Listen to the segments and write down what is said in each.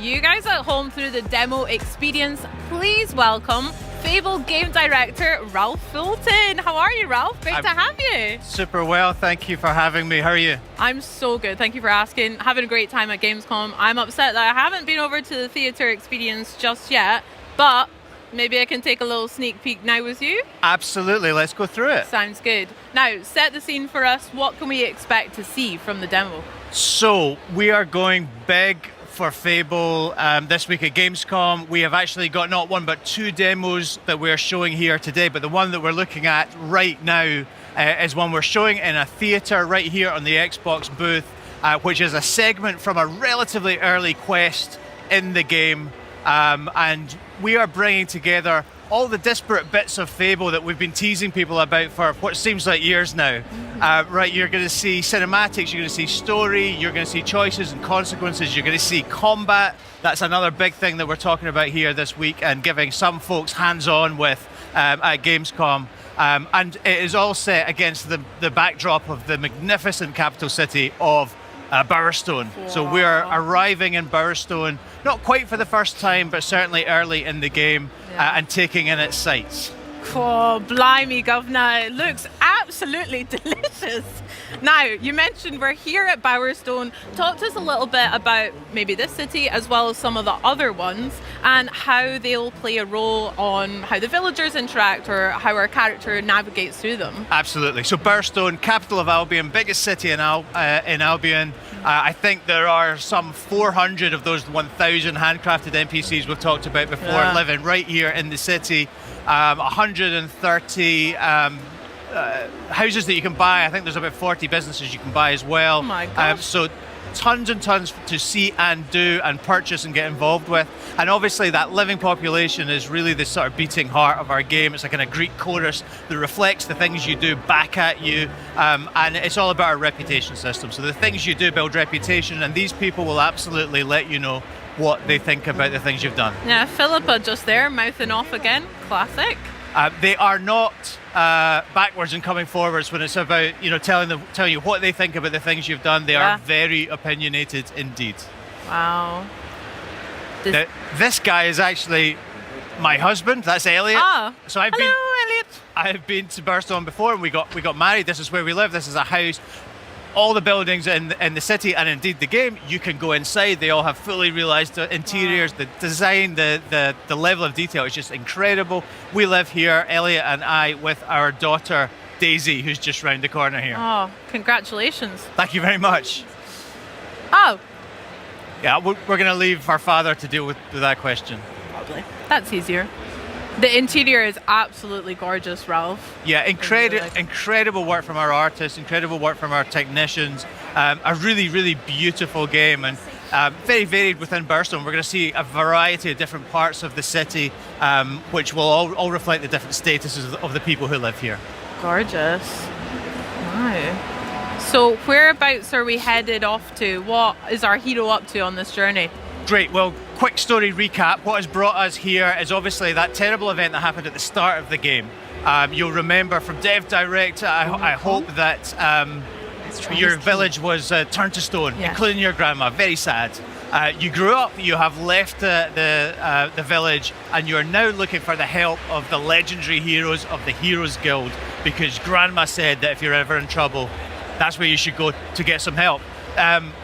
you guys at home through the demo experience, please welcome Fable game director Ralph Fulton. How are you, Ralph? Great to have you. Super well, thank you for having me. How are you? I'm so good, thank you for asking. Having a great time at Gamescom. I'm upset that I haven't been over to the theatre experience just yet, but maybe I can take a little sneak peek now with you? Absolutely, let's go through it. Sounds good. Now, set the scene for us. What can we expect to see from the demo? So, we are going big for Fable this week at Gamescom. We have actually got not one but two demos that we're showing here today, but the one that we're looking at right now is one we're showing in a theatre right here on the Xbox booth, which is a segment from a relatively early quest in the game. And we are bringing together all the disparate bits of Fable that we've been teasing people about for what seems like years now. Right, you're going to see cinematics, you're going to see story, you're going to see choices and consequences, you're going to see combat. That's another big thing that we're talking about here this week and giving some folks hands-on with at Gamescom. And it is all set against the backdrop of the magnificent capital city of Bowerstone. Wow. So we're arriving in Bowerstone, not quite for the first time, but certainly early in the game, and taking in its sights. Oh, blimey, governor. It looks absolutely delicious. Now, you mentioned we're here at Bowerstone. Talk to us a little bit about maybe this city as well as some of the other ones and how they'll play a role on how the villagers interact or how our character navigates through them. Absolutely. So Bowerstone, capital of Albion, biggest city in Albion. I think there are some 400 of those 1,000 handcrafted NPCs we've talked about before living right here in the city. 130 houses that you can buy. I think there's about 40 businesses you can buy as well. Oh my gosh. So tons and tons to see and do and purchase and get involved with. And obviously that living population is really the sort of beating heart of our game. It's like in a Greek chorus that reflects the things you do back at you. And it's all about our reputation system. So the things you do build reputation, and these people will absolutely let you know what they think about the things you've done. Yeah, Philippa just there, mouthing off again. Classic. They are not backwards and coming forwards when it's about telling you what they think about the things you've done. They are very opinionated indeed. Wow. This guy is actually my husband. That's Elliot. Ah. So Hello, Elliot. I have been to Bowerstone before, and we got married. This is where we live. This is a house. All the buildings in the city and indeed the game, you can go inside. They all have fully realised interiors. Wow. The design, the level of detail is just incredible. We live here, Elliot and I, with our daughter Daisy, who's just round the corner here. Oh, congratulations. Thank you very much. Oh. Yeah, we're going to leave our father to deal with that question. Probably. That's easier. The interior is absolutely gorgeous, Ralph. Yeah, incredible work from our artists, incredible work from our technicians. A really, really beautiful game, and very varied within Bowerstone. We're going to see a variety of different parts of the city, which will all reflect the different statuses of the people who live here. Gorgeous. Wow. So whereabouts are we headed off to? What is our hero up to on this journey? Great. Well, quick story recap. What has brought us here is obviously that terrible event that happened at the start of the game. You'll remember from Dev Direct, I hope that your village was turned to stone, including your grandma. Very sad. You grew up, you have left the village, and you are now looking for the help of the legendary heroes of the Heroes Guild, because Grandma said that if you're ever in trouble, that's where you should go to get some help.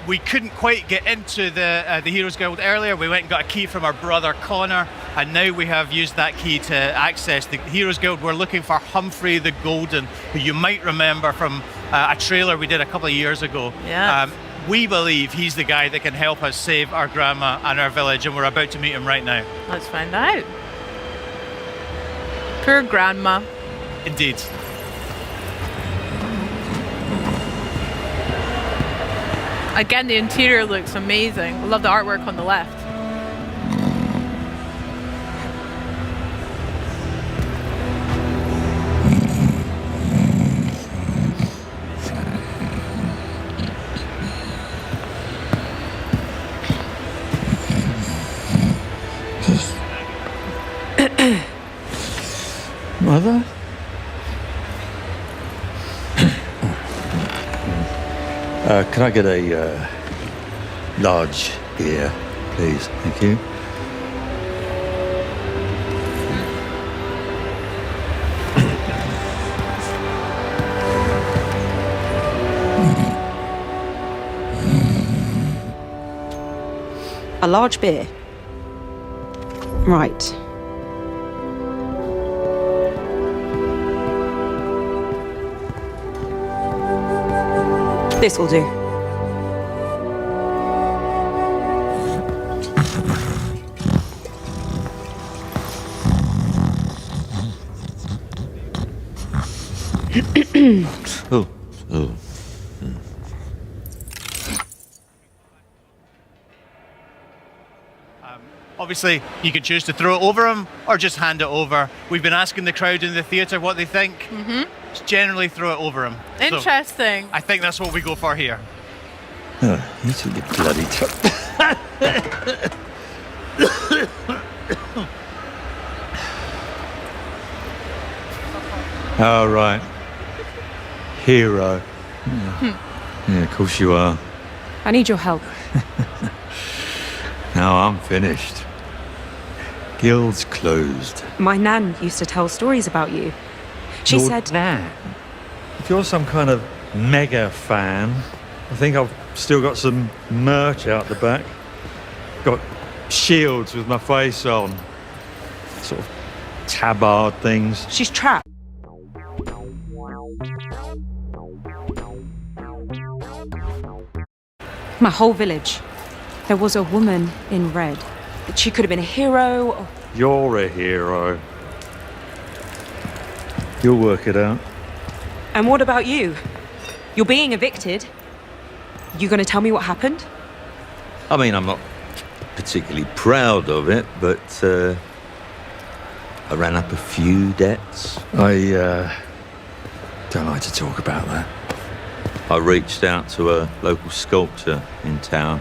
We couldn't quite get into the Heroes Guild earlier. We went and got a key from our brother Connor, and now we have used that key to access the Heroes Guild. We're looking for Humphrey the Golden, who you might remember from a trailer we did a couple of years ago. Yeah. We believe he's the guy that can help us save our grandma and our village, and we're about to meet him right now. Let's find out. Poor grandma. Indeed. Again, the interior looks amazing. I love the artwork on the left. Mother? Can I get a large beer, please. Thank you. A large beer. Right. This will do. Oh, oh. Obviously, you can choose to throw it over them or just hand it over. We've been asking the crowd in the theatre what they think. Just generally throw it over them. Interesting. So I think that's what we go for here. Oh, you took your bloody Oh, right. Hero. Yeah, of course you are. I need your help. Now I'm finished. Guild's closed. My nan used to tell stories about you. She Your said... nan? If you're some kind of mega fan, I think I've still got some merch out the back. Got shields with my face on. Sort of tabard things. She's trapped. My whole village. There was a woman in red. She could have been a hero or... You're a hero. You'll work it out. And what about you? You're being evicted. You gonna tell me what happened? I mean, I'm not particularly proud of it, but I ran up a few debts. I don't like to talk about that. I reached out to a local sculptor in town,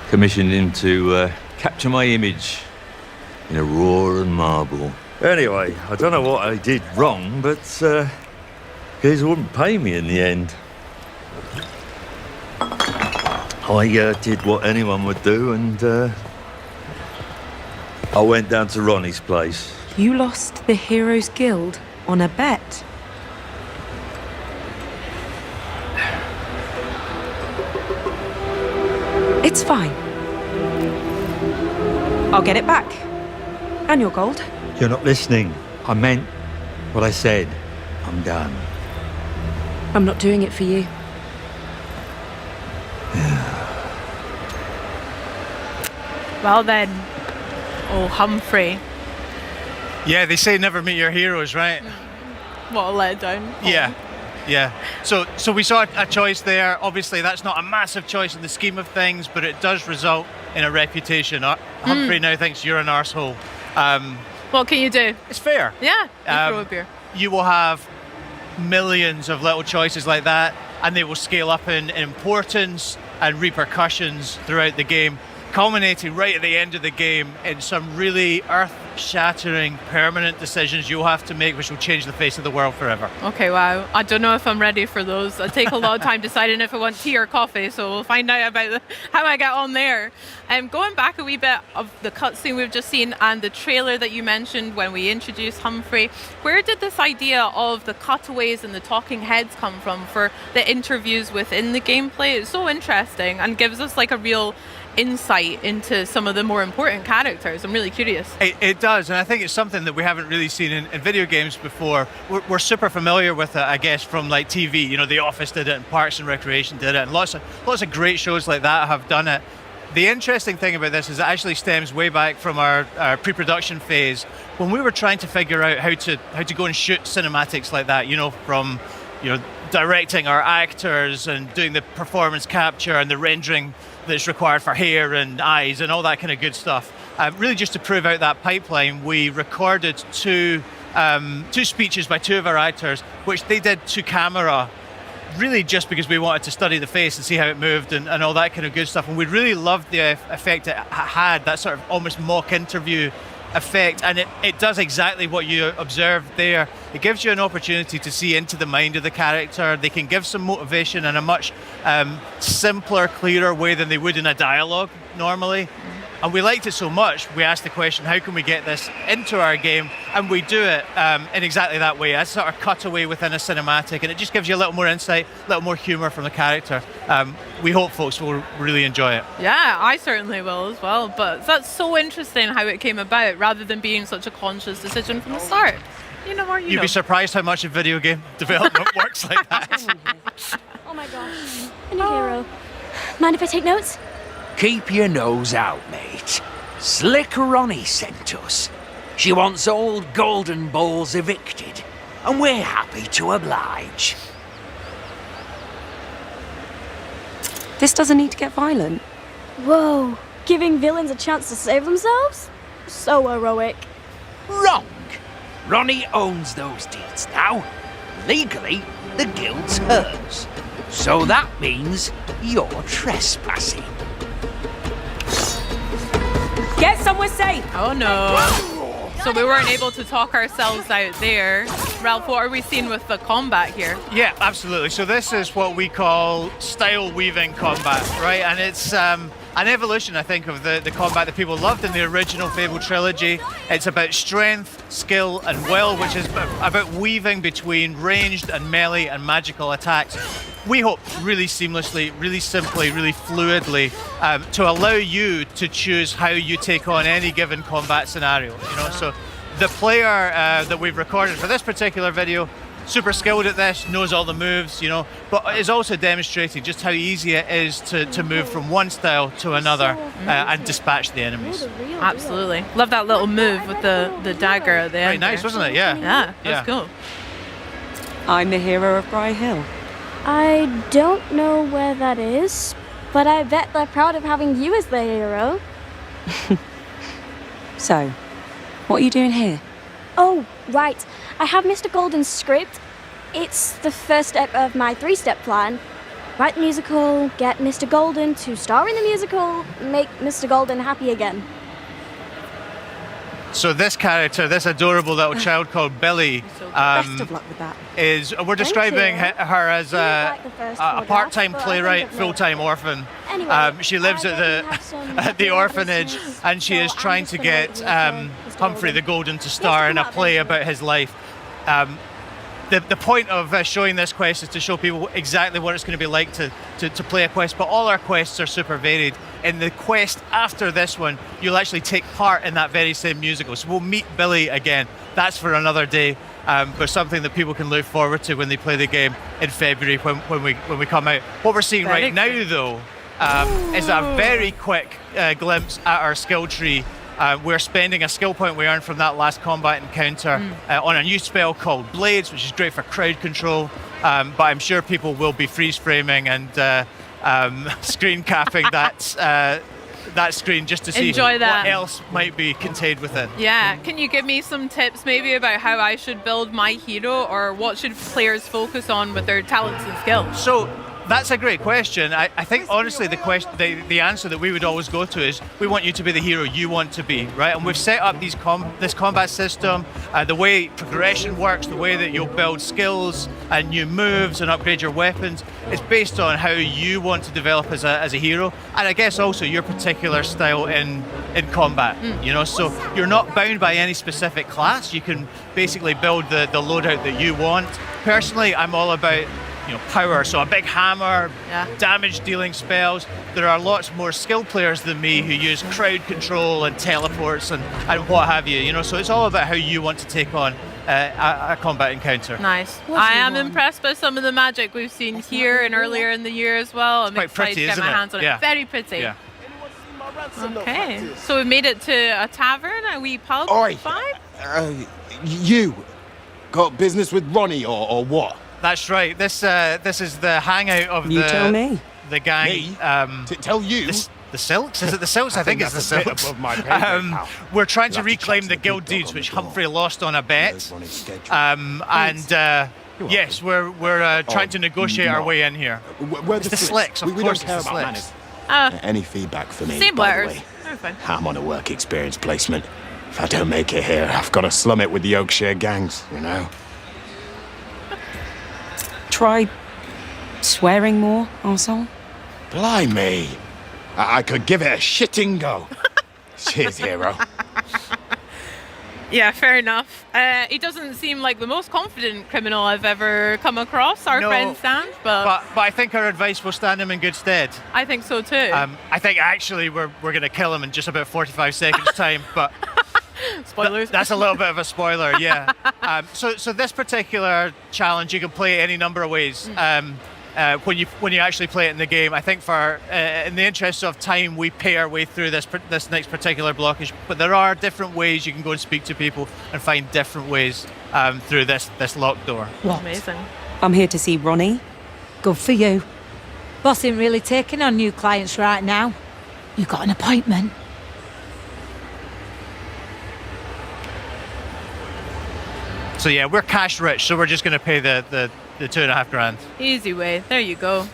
commissioned him to capture my image in a raw and marble. Anyway, I don't know what I did wrong, but guys wouldn't pay me in the end. I did what anyone would do, and I went down to Ronnie's place. You lost the Heroes Guild on a bet. It's fine. I'll get it back. And your gold. You're not listening. I meant what I said. I'm done. I'm not doing it for you. Well then, oh Humphrey, Yeah, they say never meet your heroes, right? what a letdown. Yeah. So we saw a choice there. Obviously, that's not a massive choice in the scheme of things, but it does result in a reputation. Humphrey now thinks you're an arsehole. What can you do? It's fair. Yeah, you throw a beer. You will have millions of little choices like that, and they will scale up in importance and repercussions throughout the game, culminating right at the end of the game in some really earth-shattering permanent decisions you'll have to make, which will change the face of the world forever. Okay, wow. I don't know if I'm ready for those. I take a lot of time deciding if I want tea or coffee, so we'll find out about how I get on there. Going back a wee bit of the cutscene we've just seen and the trailer that you mentioned when we introduced Humphrey, where did this idea of the cutaways and the talking heads come from for the interviews within the gameplay? It's so interesting and gives us like a real insight into some of the more important characters. I'm really curious. It does, and I think it's something that we haven't really seen in video games before. We're super familiar with it, I guess, from like TV. You know, The Office did it, and Parks and Recreation did it, and lots of great shows like that have done it. The interesting thing about this is it actually stems way back from our pre-production phase when we were trying to figure out how to go and shoot cinematics like that. You know, from directing our actors and doing the performance capture and the rendering that's required for hair and eyes and all that kind of good stuff. Really just to prove out that pipeline, we recorded two speeches by two of our actors, which they did to camera, really just because we wanted to study the face and see how it moved and all that kind of good stuff. And we really loved the effect it had, that sort of almost mock interview effect, and it does exactly what you observed there. It gives you an opportunity to see into the mind of the character. They can give some motivation in a much simpler, clearer way than they would in a dialogue normally. And we liked it so much, we asked the question, how can we get this into our game? And we do it in exactly that way. A sort of cutaway within a cinematic, and it just gives you a little more insight, a little more humour from the character. We hope folks will really enjoy it. Yeah, I certainly will as well. But that's so interesting how it came about, rather than being such a conscious decision from the start. You know, You'd be surprised how much a video game development works like that. Oh my gosh. A new hero. Mind if I take notes? Keep your nose out, mate. Slick Ronnie sent us. She wants old Golden Balls evicted, and we're happy to oblige. This doesn't need to get violent. Whoa. Giving villains a chance to save themselves? So heroic. Wrong. Ronnie owns those deeds now. Legally, the guild's hers. So that means you're trespassing. Get somewhere safe! Oh no. So we weren't able to talk ourselves out there. Ralph, what are we seeing with the combat here? Yeah, absolutely. So this is what we call style weaving combat, right? And it's an evolution, I think, of the combat that people loved in the original Fable trilogy. It's about strength, skill, and will, which is about weaving between ranged and melee and magical attacks. We hope really seamlessly, really simply, really fluidly, to allow you to choose how you take on any given combat scenario. You know, so the player that we've recorded for this particular video, super skilled at this, knows all the moves, you know, but is also demonstrating just how easy it is to move from one style to another and dispatch the enemies. Absolutely. Love that little move with the dagger at the end. Very nice, there. wasn't it? Yeah. Yeah, that's cool. I'm the hero of Bry Hill. I don't know where that is, but I bet they're proud of having you as the hero. So, what are you doing here? Oh, right. I have Mr. Golden's script. It's the first step of my 3-step plan. Write the musical, get Mr. Golden to star in the musical, make Mr. Golden happy again. So this character, this adorable little child called Billy, Best of luck with that. we're describing you. her as Like the first a photograph, part-time but I playwright, think it full-time orphan. Anyway, She lives I at bet you have some at the lovely orphanage, episodes, and she so is I'm trying just to gonna get wait here for Mr. Humphrey the Golden. Golden to star in a come out play eventually. about his life. The point of showing this quest is to show people exactly what it's going to be like to play a quest, but all our quests are super varied. In the quest after this one, you'll actually take part in that very same musical. So we'll meet Billy again. That's for another day, but something that people can look forward to when they play the game in February when we come out. What we're seeing Very right now, though, is a very quick glimpse at our skill tree. We're spending a skill point we earned from that last combat encounter on a new spell called Blades, which is great for crowd control, but I'm sure people will be freeze framing and screen capping that screen just to see Enjoy that. what else might be contained within. Yeah, can you give me some tips maybe about how I should build my hero, or what should players focus on with their talents and skills? So that's a great question. I think honestly the answer that we would always go to is we want you to be the hero you want to be, right? And we've set up this combat system, the way progression works, the way that you'll build skills and new moves and upgrade your weapons. It's based on how you want to develop as a hero, and I guess also your particular style in combat. You know, so you're not bound by any specific class. You can basically build the loadout that you want. Personally, I'm all about power, so a big hammer, damage dealing spells. There are lots more skilled players than me who use crowd control and teleports and what have you, so it's all about how you want to take on a combat encounter. Nice. I am impressed by some of the magic we've seen here and earlier in the year as well. I'm quite excited pretty, to get isn't my it? hands on Yeah. it. Very pretty. Yeah. Okay, so we made it to a tavern, a wee pub Oi. vibe. You got business with Ronnie or what? That's right. This is the hangout of You tell me. the gang. Me? To tell you? The Silks? Is it the Silks? I think it's the that's a bit Silks. above my pay grade, pal. We're trying to You'll have to reclaim chat the to the guild big dog deeds, on which the door. Humphrey lost on a bet. Knows Ronnie's schedule. Yes, we're trying to negotiate our no. way in here. We're It's the Slicks, of we course don't care it's the about Slicks. manners. Any feedback for me, Same by the letters. way? They're fine. I'm on a work experience placement. If I don't make it here, I've got to slum it with the Oakshire gangs, Try swearing more, arsehole. Blimey. I could give it a shitting go. Cheers, hero. Yeah, fair enough. He doesn't seem like the most confident criminal I've ever come across, our No, friend Stan, but But I think our advice will stand him in good stead. I think so too. I think actually we're going to kill him in just about 45 seconds time, but Spoilers. that's a little bit of a spoiler, yeah. So this particular challenge you can play any number of ways. When you actually play it in the game, I think for in the interest of time, we pay our way through this next particular blockage. But there are different ways you can go and speak to people and find different ways through this locked door. What? Amazing. I'm here to see Ronnie. Good for you. Boss ain't really taking on new clients right now. You got an appointment. So yeah, we're cash rich, so we're just going to pay the $2.5 grand. Easy way. There you go.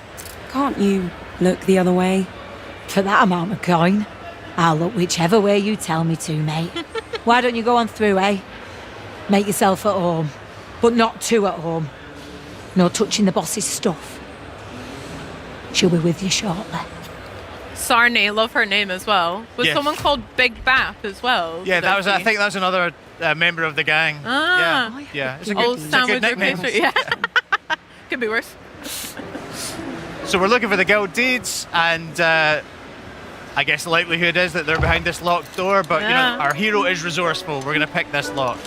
Can't you look the other way? For that amount of coin, I'll look whichever way you tell me to, mate. Why don't you go on through, eh? Make yourself at home. But not too at home. No touching the boss's stuff. She'll be with you shortly. Sarney, love her name as well. Was Yes. someone called Big Bap as well? Yeah, did that was. I see? think that was another member of the gang. Ah. Yeah. It's a Old good sandwich nickname. pastry. Yeah. Could be worse. So we're looking for the guild deeds, and I guess the likelihood is that they're behind this locked door. But you Yeah. know, our hero is resourceful. We're going to pick this lock.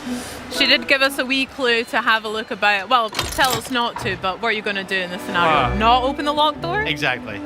She did give us a wee clue to have a look about. Well, tell us not to, but what are you going to do in this scenario? Not open the locked door? Exactly.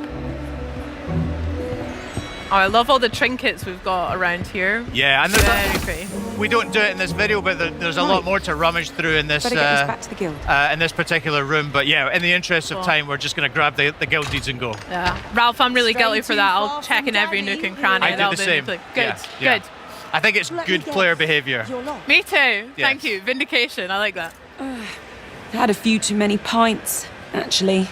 Oh, I love all the trinkets we've got around here. Yeah, and Very pretty. we don't do it in this video, but there's a lot more to rummage through in this Better get this back to the guild. in this particular room. But yeah, in the interest of Cool. time, we're just going to grab the guild deeds and go. Yeah. Ralph, I'm really Straight guilty for too that. far I'll check from in every Daddy. nook and cranny. I and do I'll the same. Good, Yeah, yeah. good. I think it's Let me good guess. player behavior. You're lost. Me too. Thank Yes. you. Vindication. I like that. Had a few too many pints, actually.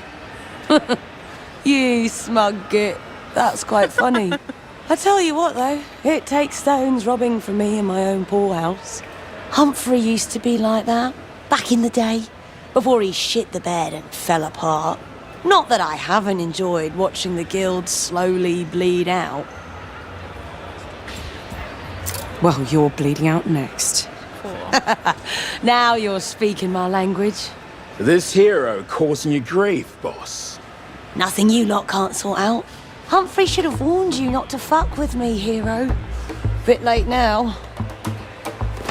You smug git. That's quite funny. I tell you what, though, it takes stones robbing from me in my own poorhouse. Humphrey used to be like that, back in the day, before he shit the bed and fell apart. Not that I haven't enjoyed watching the guild slowly bleed out. Well, you're bleeding out next. Now you're speaking my language. This hero causing you grief, boss. Nothing you lot can't sort out. Humphrey should have warned you not to fuck with me, hero. Bit late now.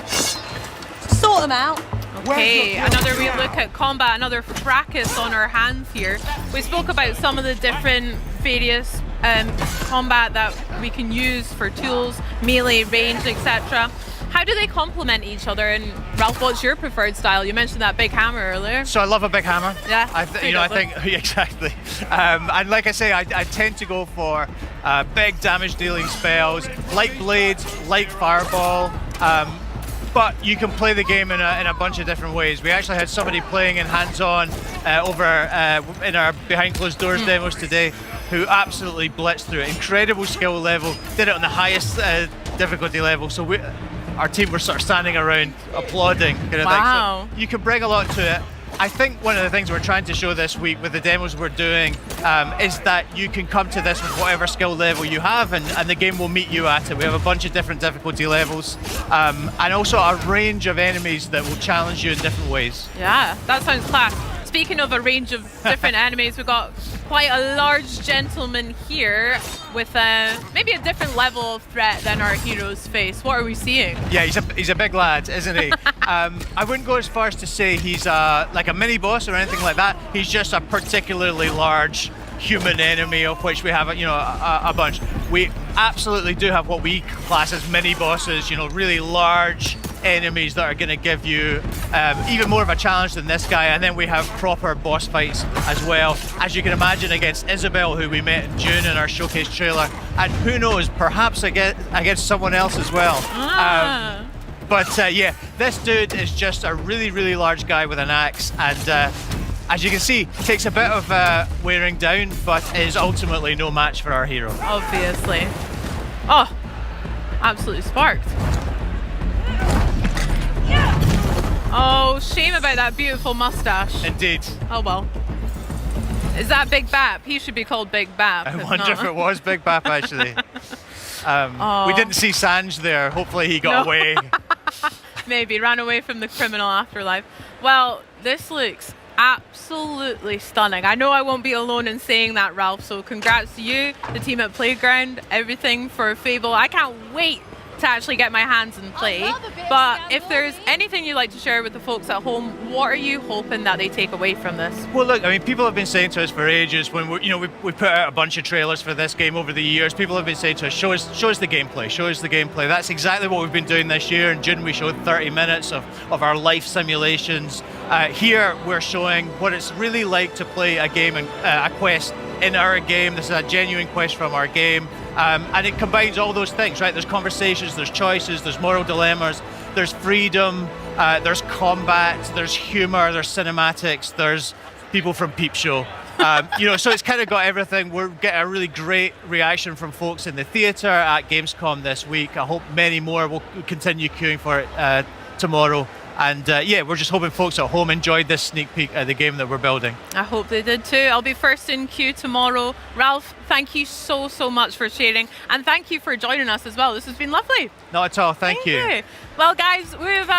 Sort them out. Okay, another wee look at combat, another fracas on our hands here. We spoke about some of the different various combat that we can use for tools, melee, range, etc. How do they complement each other? And Ralph, what's your preferred style? You mentioned that big hammer earlier. So I love a big hammer. Yeah, I pretty think exactly. And like I say, I tend to go for big damage dealing spells, like blades, like fireball. But you can play the game in a bunch of different ways. We actually had somebody playing in hands-on over in our behind closed doors demos today, who absolutely blitzed through it. Incredible skill level. Did it on the highest difficulty level. So our team were sort of standing around applauding. Kind of Wow. thing. So you can bring a lot to it. I think one of the things we're trying to show this week with the demos we're doing is that you can come to this with whatever skill level you have, and the game will meet you at it. We have a bunch of different difficulty levels, and also a range of enemies that will challenge you in different ways. Yeah, that sounds class. Speaking of a range of different enemies, we've got quite a large gentleman here with maybe a different level of threat than our heroes face. What are we seeing? Yeah, he's a big lad, isn't he? I wouldn't go as far as to say he's like a mini boss or anything like that. He's just a particularly large human enemy, of which we have a bunch. We absolutely do have what we class as mini bosses. Really large enemies that are going to give you even more of a challenge than this guy. And then we have proper boss fights as well, as you can imagine, against Isabel, who we met in June in our showcase trailer, and who knows, perhaps against someone else as well. But yeah, this dude is just a really, really large guy with an axe, and as you can see, takes a bit of wearing down, but is ultimately no match for our hero. Obviously. Oh, absolutely sparked. Oh, shame about that beautiful mustache. Indeed. Oh well. Is that Big Bap? He should be called Big Bap. I if wonder not. if it was Big Bap, actually. We didn't see Sanj there. Hopefully he got No. away. Maybe ran away from the criminal afterlife. Well, this looks absolutely stunning. I know I won't be alone in saying that, Ralph, so congrats to you, the team at Playground, everything for Fable. I can't wait to actually get my hands and play. But if there's anything you'd like to share with the folks at home, what are you hoping that they take away from this? Well, look, I mean, people have been saying to us for ages when we put out a bunch of trailers for this game over the years. People have been saying to us, show us the gameplay, show us the gameplay. That's exactly what we've been doing this year. In June, we showed 30 minutes of our life simulations. Here, we're showing what it's really like to play a game and a quest in our game. This is a genuine quest from our game. And it combines all those things, right? There's conversations, there's choices, there's moral dilemmas, there's freedom, there's combat, there's humor, there's cinematics, there's people from Peep Show. So it's kind of got everything. We're getting a really great reaction from folks in the theatre at Gamescom this week. I hope many more will continue queuing for it tomorrow. And we're just hoping folks at home enjoyed this sneak peek at the game that we're building. I hope they did too. I'll be first in queue tomorrow. Ralph, thank you so much for sharing, and thank you for joining us as well. This has been lovely. Not at all, thank you. Well, guys, we've